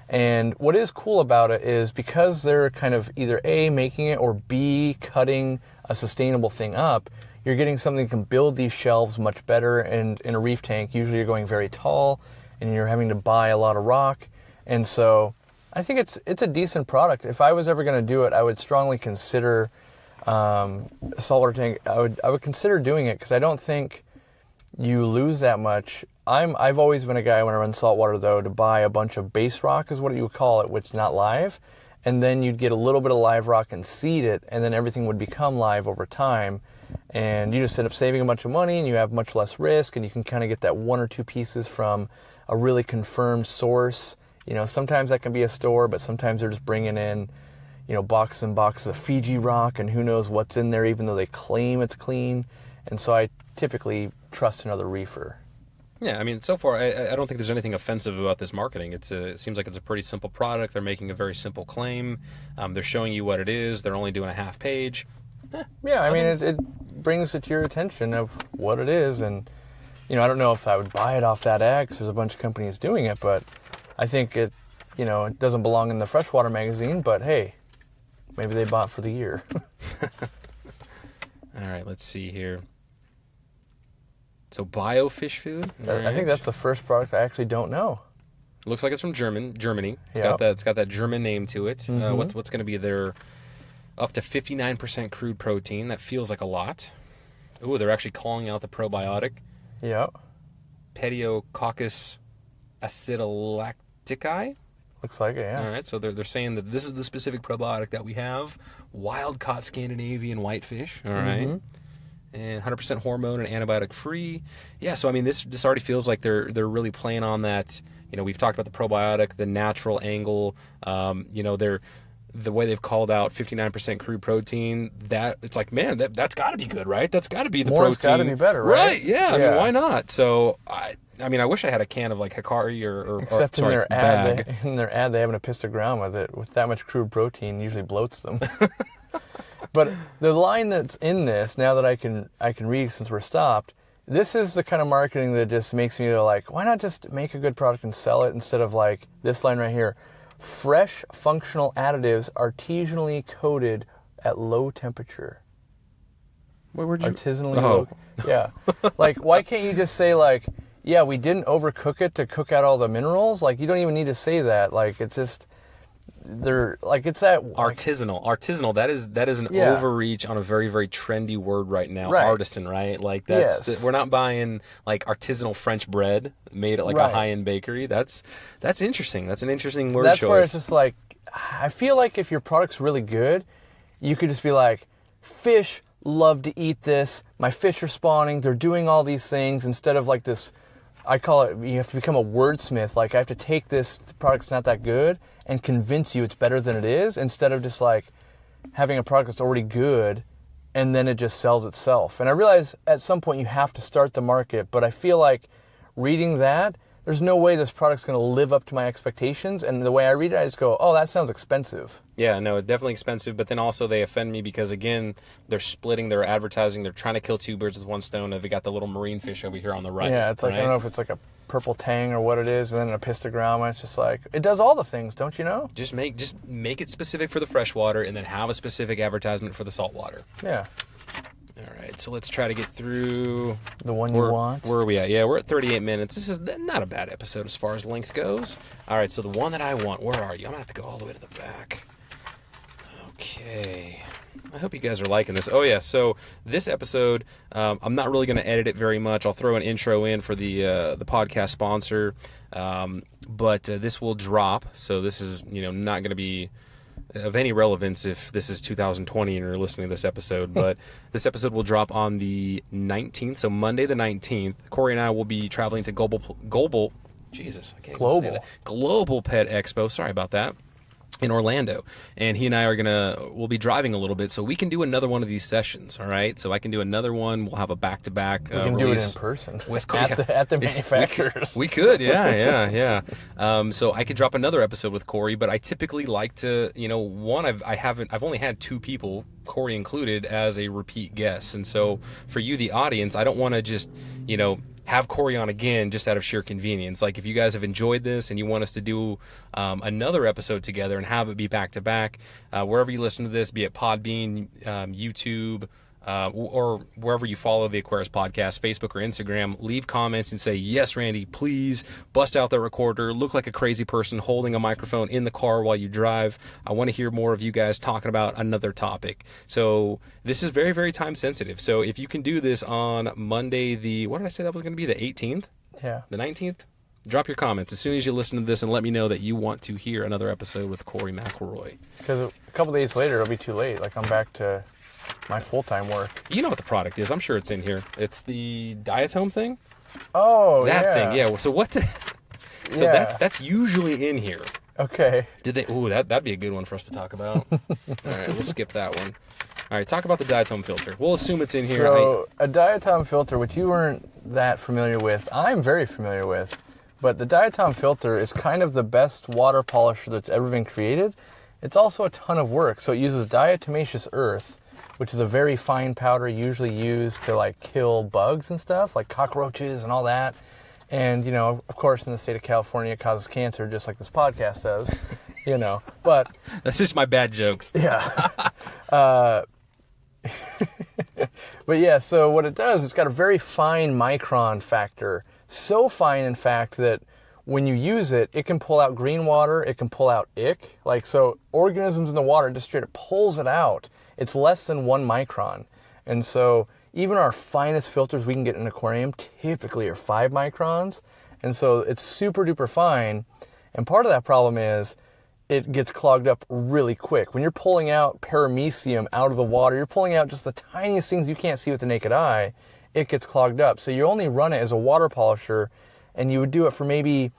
And what is cool about it is because they're kind of either A, making it, or B, cutting a sustainable thing up, you're getting something that can build these shelves much better. And in a reef tank, usually you're going very tall and you're having to buy a lot of rock. And so I think it's a decent product. If I was ever going to do it, I would strongly consider a saltwater tank. I would consider doing it because I don't think you lose that much. I've always been a guy when I run saltwater though to buy a bunch of base rock is what you would call it, which is not live, and then you'd get a little bit of live rock and seed it, and then everything would become live over time, and you just end up saving a bunch of money and you have much less risk, and you can kind of get that one or two pieces from a really confirmed source. You know, sometimes that can be a store, but sometimes they're just bringing in, you know, boxes and boxes of Fiji rock and who knows what's in there, even though they claim it's clean. And so I typically trust another reefer. Yeah, I mean, so far, I don't think there's anything offensive about this marketing. It seems like it's a pretty simple product. They're making a very simple claim. They're showing you what it is. They're only doing a half page. Yeah, I mean, it brings it to your attention of what it is. And, you know, I don't know if I would buy it off that ad because there's a bunch of companies doing it, but I think it, you know, it doesn't belong in the freshwater magazine, but hey, maybe they bought for the year. All right, let's see here. So bio fish food. I think that's the first product I actually don't know. Looks like it's from Germany. It's got that German name to it. What's going to be their up to 59% crude protein? That feels like a lot. Ooh, they're actually calling out the probiotic. Yeah. Pediococcus acidilactici. Looks like it, yeah. All right, so they're saying that this is the specific probiotic that we have. Wild-caught Scandinavian whitefish, all right? And 100% hormone and antibiotic free. Yeah, so I mean, this already feels like they're really playing on that. You know, we've talked about the probiotic, the natural angle. You know, the way they've called out 59% crude protein. That it's like, man, that's got to be good, right? That's got to be the More's protein. Got to be better, right? Right? Yeah. I mean, why not? So I mean, I wish I had a can of like Hikari or Except in their ad, they have an epistogramma that with that much crude protein usually bloats them. But the line that's in this, now that I can read since we're stopped, this is the kind of marketing that just makes me go like, why not just make a good product and sell it instead of like this line right here, fresh functional additives artisanally coated at low temperature. Where'd you? Artisanally low. Yeah. Like, why can't you just say like, yeah, we didn't overcook it to cook out all the minerals? Like, you don't even need to say that. Like, it's just... They're like, it's that artisanal. That is an overreach on a very, very trendy word right now. Right. Artisan, right? Like that's we're not buying like artisanal French bread made at like a high-end bakery. That's interesting. That's an interesting word choice. That's where it's just like, I feel like if your product's really good, you could just be like, fish love to eat this. My fish are spawning. They're doing all these things instead of like this. I call it, you have to become a wordsmith. Like, I have to take this product's not that good and convince you it's better than it is, instead of just like having a product that's already good and then it just sells itself. And I realize at some point you have to start the market, but I feel like reading that, there's no way this product's going to live up to my expectations. And the way I read it, I just go, oh, that sounds expensive. Yeah, no, it's definitely expensive, but then also they offend me because, again, they're splitting their advertising. They're trying to kill two birds with one stone. They got the little marine fish over here on the right. Yeah, it's like, I don't know if it's like a purple tang or what it is, and then an epistogramma. It's just like, it does all the things, don't you know? Just make it specific for the freshwater and then have a specific advertisement for the saltwater. Yeah. All right, so let's try to get through... The one you want? Where are we at? Yeah, we're at 38 minutes. This is not a bad episode as far as length goes. All right, so the one that I want, where are you? I'm going to have to go all the way to the back. Okay. I hope you guys are liking this. Oh yeah, so this episode, I'm not really going to edit it very much. I'll throw an intro in for the podcast sponsor, but this will drop. So this is not going to be of any relevance if this is 2020 and you're listening to this episode, but this episode will drop on the 19th, so Monday the 19th. Cory and I will be traveling to Global Pet Expo. Sorry about that. In Orlando, and he and I we'll be driving a little bit, so we can do another one of these sessions. All right, so I can do another one. We'll have a back-to-back. We can do it in person with at the manufacturers. We could, yeah. So I could drop another episode with Cory, but I typically like to, I've only had 2 people, Cory included, as a repeat guest, and so for you, the audience, I don't want to just, have Cory on again just out of sheer convenience. Like, if you guys have enjoyed this and you want us to do another episode together and have it be back-to-back, wherever you listen to this, be it Podbean, YouTube, or wherever you follow the Aquarius podcast, Facebook or Instagram, leave comments and say, yes, Randy, please bust out the recorder, look like a crazy person holding a microphone in the car while you drive. I want to hear more of you guys talking about another topic. So this is very, very time sensitive. So if you can do this on Monday, what did I say that was going to be, the 18th? Yeah. The 19th? Drop your comments as soon as you listen to this and let me know that you want to hear another episode with Cory McElroy. Because a couple days later, it'll be too late. Like, I'm back to my full-time work. You know what the product is. I'm sure it's in here. It's the Diatom thing. Oh, that thing. Yeah. So what the? So yeah. that's usually in here. Okay. Did they? Ooh, that'd be a good one for us to talk about. All right, we'll skip that one. All right, talk about the Diatom filter. We'll assume it's in here. So a Diatom filter, which you weren't that familiar with, I'm very familiar with, but the Diatom filter is kind of the best water polisher that's ever been created. It's also a ton of work. So it uses diatomaceous earth, which is a very fine powder usually used to like kill bugs and stuff, like cockroaches and all that. And, of course, in the state of California, it causes cancer, just like this podcast does, but... That's just my bad jokes. Yeah. But yeah, so what it does, it's got a very fine micron factor. So fine, in fact, that when you use it, it can pull out green water, it can pull out ick. So organisms in the water, just straight up pulls it out. It's less than 1 micron. And so even our finest filters we can get in an aquarium typically are 5 microns. And so it's super duper fine. And part of that problem is it gets clogged up really quick. When you're pulling out paramecium out of the water, you're pulling out just the tiniest things you can't see with the naked eye, it gets clogged up. So you only run it as a water polisher, and you would do it for maybe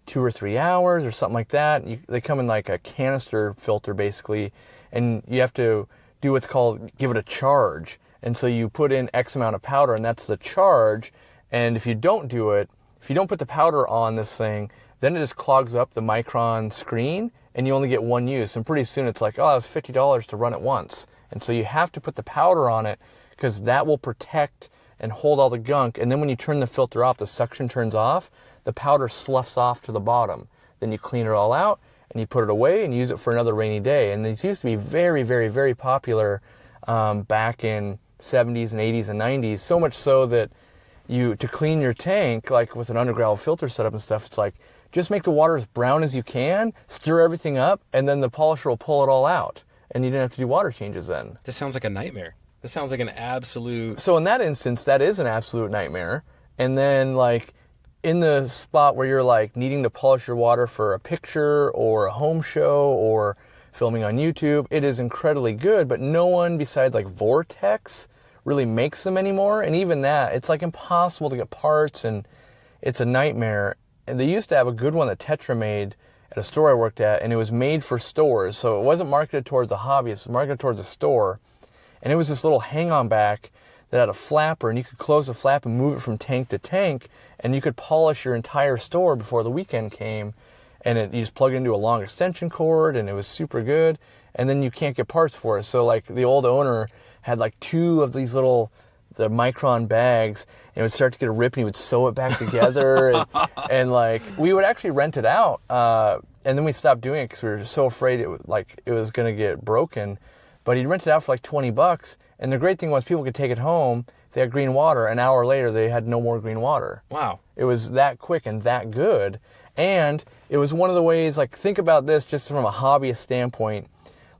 2 or 3 hours or something like that. They come in like a canister filter basically, and you have to do what's called give it a charge. And so you put in X amount of powder, and that's the charge. And if you don't do it, if you don't put the powder on this thing, then it just clogs up the micron screen, and you only get 1 use. And pretty soon it's like, oh, it's $50 to run it once. And so you have to put the powder on it, because that will protect and hold all the gunk. And then when you turn the filter off, the suction turns off, the powder sloughs off to the bottom. Then you clean it all out, and you put it away and use it for another rainy day. And these used to be very, very, very popular back in 70s and 80s and 90s, so much so that to clean your tank, like with an underground filter setup and stuff, it's like, just make the water as brown as you can, stir everything up, and then the polisher will pull it all out. And you didn't have to do water changes then. This sounds like a nightmare. This sounds like an absolute... So in that instance, that is an absolute nightmare. And then like in the spot where you're like needing to polish your water for a picture or a home show or filming on YouTube, it is incredibly good, but no one besides like Vortex really makes them anymore. And even that, it's like impossible to get parts, and it's a nightmare. And they used to have a good one that Tetra made at a store I worked at, and it was made for stores. So it wasn't marketed towards a hobbyist, it was marketed towards a store. And it was this little hang-on back that had a flapper, and you could close the flap and move it from tank to tank, and you could polish your entire store before the weekend came. And you just plug it into a long extension cord, and it was super good. And then you can't get parts for it. So like the old owner had like 2 of these the micron bags, and it would start to get a rip, and he would sew it back together. and like we would actually rent it out, and then we stopped doing it because we were so afraid it was going to get broken. But he'd rent it out for like $20, and the great thing was people could take it home. They had green water. An hour later, they had no more green water. Wow! It was that quick and that good. And it was one of the ways, like, think about this just from a hobbyist standpoint.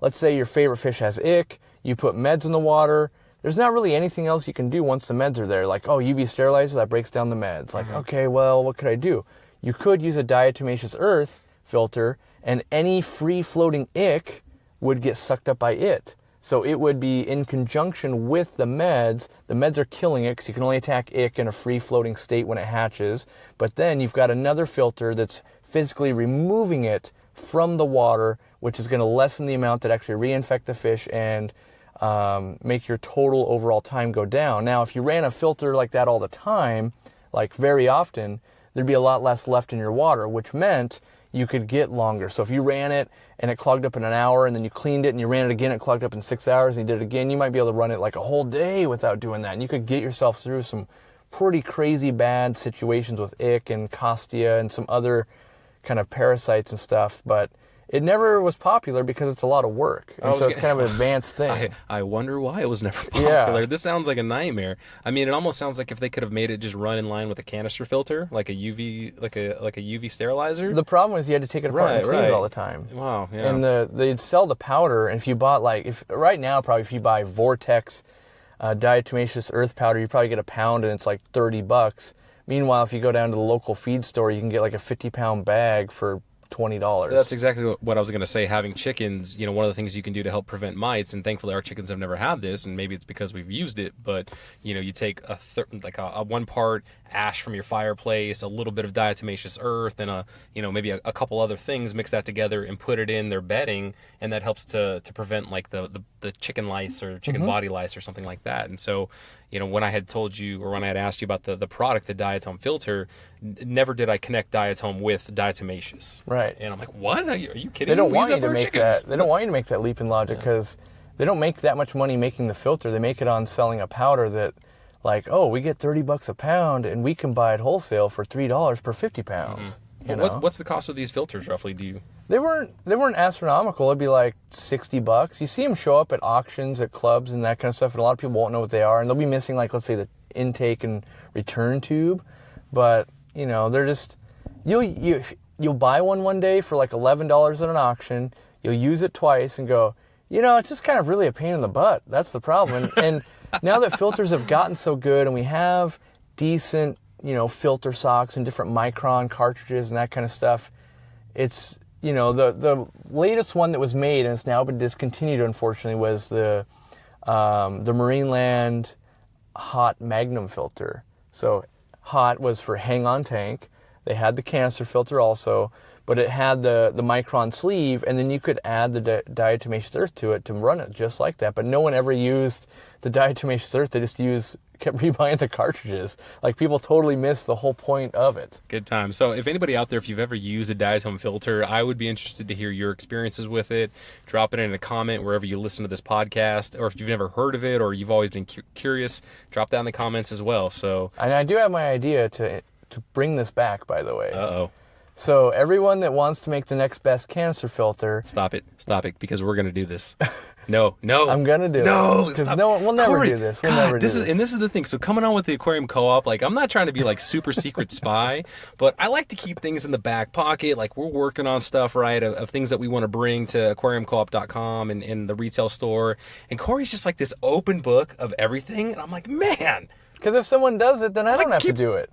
Let's say your favorite fish has ick. you put meds in the water. There's not really anything else you can do once the meds are there. Like, oh, UV sterilizer, that breaks down the meds. Like, okay, well, what could I do? You could use a diatomaceous earth filter, and any free-floating ick would get sucked up by it. So it would be in conjunction with the meds. The meds are killing it because you can only attack ick in a free-floating state when it hatches. But then you've got another filter that's physically removing it from the water, which is going to lessen the amount that actually reinfect the fish and make your total overall time go down. Now, if you ran a filter like that all the time, like very often, there'd be a lot less left in your water, which meant you could get longer. So if you ran it and it clogged up in an hour, and then you cleaned it and you ran it again, it clogged up in 6 hours, and you did it again, you might be able to run it like a whole day without doing that. And you could get yourself through some pretty crazy bad situations with ick and costia and some other kind of parasites and stuff. But it never was popular because it's a lot of work. And so it's kind of an advanced thing. I wonder why it was never popular. Yeah. This sounds like a nightmare. I mean, it almost sounds like if they could have made it just run in line with a canister filter, like a UV, like a UV sterilizer. The problem is you had to take it apart and clean it all the time. Wow, yeah. And they'd sell the powder, and if you bought right now probably if you buy Vortex diatomaceous earth powder, you probably get a pound and it's like $30. Meanwhile, if you go down to the local feed store, you can get like a 50-pound bag for $20. That's exactly what I was going to say. Having chickens, one of the things you can do to help prevent mites, and thankfully our chickens have never had this, and maybe it's because we've used it, but you take a 1 part ash from your fireplace, a little bit of diatomaceous earth, and maybe a couple other things, mix that together and put it in their bedding, and that helps to prevent like the chicken lice or chicken body lice or something like that. And so when I had told you, or when I had asked you about the product, the Diatom filter, never did I connect Diatom with diatomaceous. Right. And I'm like, what? Are you kidding me? They don't want you to make that. They don't want you to make that leap in logic because they don't make that much money making the filter. They make it on selling a powder that, like, oh, we get $30 a pound and we can buy it wholesale for $3 per 50 pounds. What's the cost of these filters roughly? They weren't astronomical. It'd be like $60. You see them show up at auctions, at clubs, and that kind of stuff, and a lot of people won't know what they are, and they'll be missing, like, let's say the intake and return tube, but they're just you'll buy one day for like $11 at an auction. You'll use it twice and go, it's just kind of really a pain in the butt. That's the problem. And now that filters have gotten so good and we have decent filter socks and different micron cartridges and that kind of stuff, it's the latest one that was made, and it's now been discontinued unfortunately, was the Marineland Hot Magnum filter. So hot was for hang on tank. They had the canister filter also, but it had the micron sleeve, and then you could add the diatomaceous earth to it to run it just like that. But no one ever used the diatomaceous earth. They just kept rebuying the cartridges. Like, people totally missed the whole point of it. Good time. So if anybody out there, if you've ever used a Diatom filter, I would be interested to hear your experiences with it. Drop it in a comment wherever you listen to this podcast, or if you've never heard of it or you've always been curious, drop that in the comments as well. So, and I do have my idea to bring this back, by the way. Uh-oh. So everyone that wants to make the next best canister filter... Stop it, because we're going to do this. No. I'm going to do it. No, because we'll never Cory, do this. And this is the thing. So coming on with the Aquarium Co-op, like, I'm not trying to be like super secret spy, but I like to keep things in the back pocket. Like, we're working on stuff, right, of things that we want to bring to aquariumcoop.com and the retail store. And Cory's just like this open book of everything. And I'm like, man. Because if someone does it, then I don't have to do it.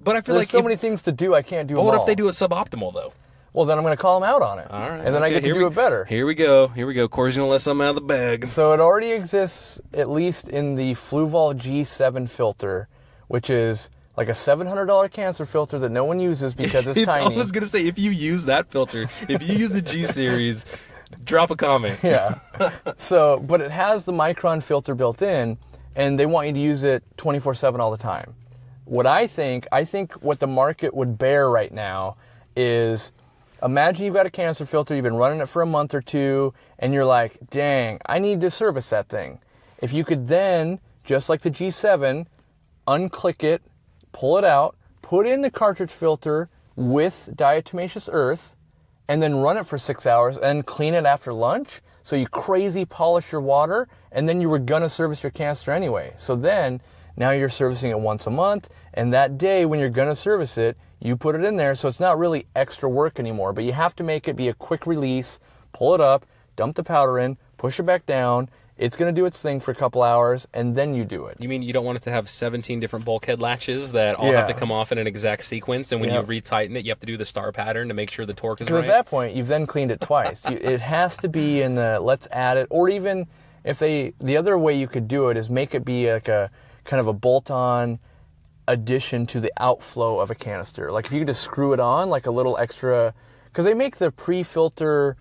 But I feel there's so many things to do, I can't do them all. What if they do it suboptimal, though? Well, then I'm going to call them out on it. All right. And then I get to do it better. Here we go. Cory's going to let something out of the bag. So it already exists, at least in the Fluval G7 filter, which is like a $700 canister filter that no one uses because it's tiny. I was going to say, if you use that filter, if you use the G series, drop a comment. Yeah. But it has the micron filter built in, and they want you to use it 24/7 all the time. What I think what the market would bear right now is, imagine you've got a canister filter, you've been running it for a month or two, and you're like, dang, I need to service that thing. If you could then, just like the G7, unclick it, pull it out, put in the cartridge filter with diatomaceous earth, and then run it for 6 hours and clean it after lunch, so you crazy polish your water, and then you were going to service your canister anyway. So then, now you're servicing it once a month, and that day when you're going to service it, you put it in there, so it's not really extra work anymore, but you have to make it be a quick release, pull it up, dump the powder in, push it back down. It's going to do its thing for a couple hours, and then you do it. You mean you don't want it to have 17 different bulkhead latches that all have to come off in an exact sequence, and when you retighten it, you have to do the star pattern to make sure the torque is right? Because at that point, you've then cleaned it twice. It has to be in the let's add it, or even if the other way you could do it is make it be like a kind of a bolt-on addition to the outflow of a canister. Like if you could just screw it on, like a little extra, because they make the pre-filter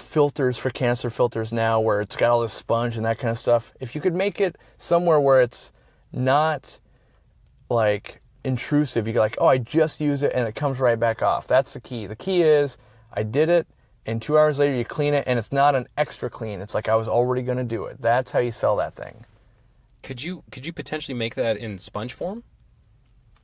filters for canister filters now where it's got all this sponge and that kind of stuff. If you could make it somewhere where it's not like intrusive, you could like, oh, I just use it and it comes right back off. That's the key. The key is I did it and 2 hours later you clean it and it's not an extra clean. It's like I was already going to do it. That's how you sell that thing. Could you potentially make that in sponge form?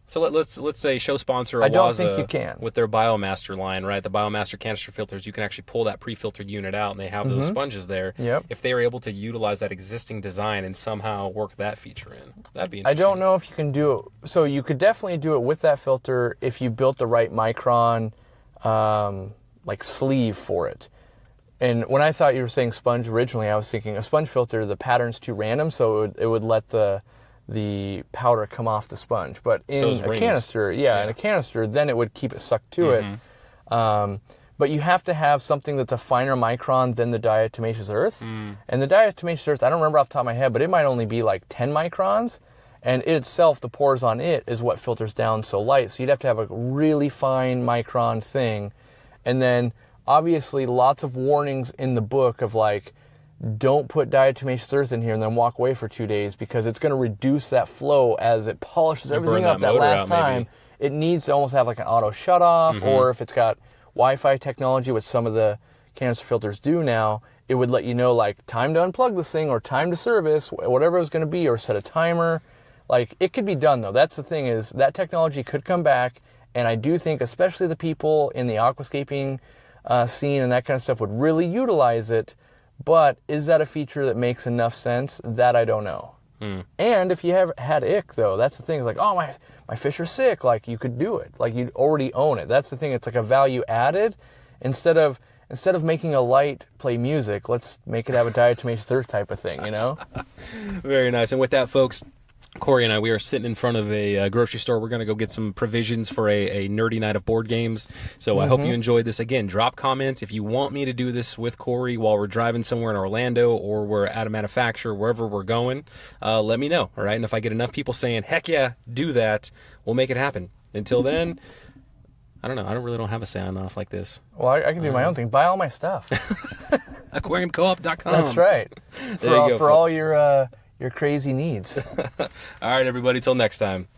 So let's say show sponsor I don't OASE think you can. With their Biomaster line, right? The Biomaster canister filters, you can actually pull that pre-filtered unit out, and they have those sponges there. Yep. If they were able to utilize that existing design and somehow work that feature in, that'd be interesting. I don't know if you can do it. So you could definitely do it with that filter if you built the right micron like sleeve for it. And when I thought you were saying sponge originally, I was thinking a sponge filter, the pattern's too random, so it would let the powder come off the sponge. But in a canister, in a canister, then it would keep it sucked to it. But you have to have something that's a finer micron than the diatomaceous earth. And the diatomaceous earth, I don't remember off the top of my head, but it might only be like 10 microns. And it itself, the pores on it, is what filters down so light. So you'd have to have a really fine micron thing. And then, obviously, lots of warnings in the book of like, don't put diatomaceous earth in here and then walk away for 2 days because it's going to reduce that flow as it polishes everything up that last time. Maybe. It needs to almost have like an auto shut off, or if it's got Wi-Fi technology, which some of the canister filters do now, it would let you know like time to unplug this thing or time to service, whatever it was going to be, or set a timer. Like it could be done though. That's the thing, is that technology could come back, and I do think especially the people in the aquascaping scene and that kind of stuff would really utilize it. But is that a feature that makes enough sense? That I don't know. And if you have had ick, though, that's the thing. It's like, oh, my fish are sick. Like, you could do it. Like, you'd already own it. That's the thing. It's like a value added. Instead of making a light play music, let's make it have a diatomaceous earth type of thing, you know? Very nice. And with that, folks, Cory and I, we are sitting in front of a grocery store. We're going to go get some provisions for a nerdy night of board games. So I hope you enjoyed this. Again, drop comments if you want me to do this with Cory while we're driving somewhere in Orlando or we're at a manufacturer, wherever we're going. Let me know, all right? And if I get enough people saying, heck yeah, do that, we'll make it happen. Until then, I don't know. I don't have a sound off like this. Well, I can do my own thing. Buy all my stuff. AquariumCoop.com. That's right. For all your crazy needs. All right, everybody. Till next time.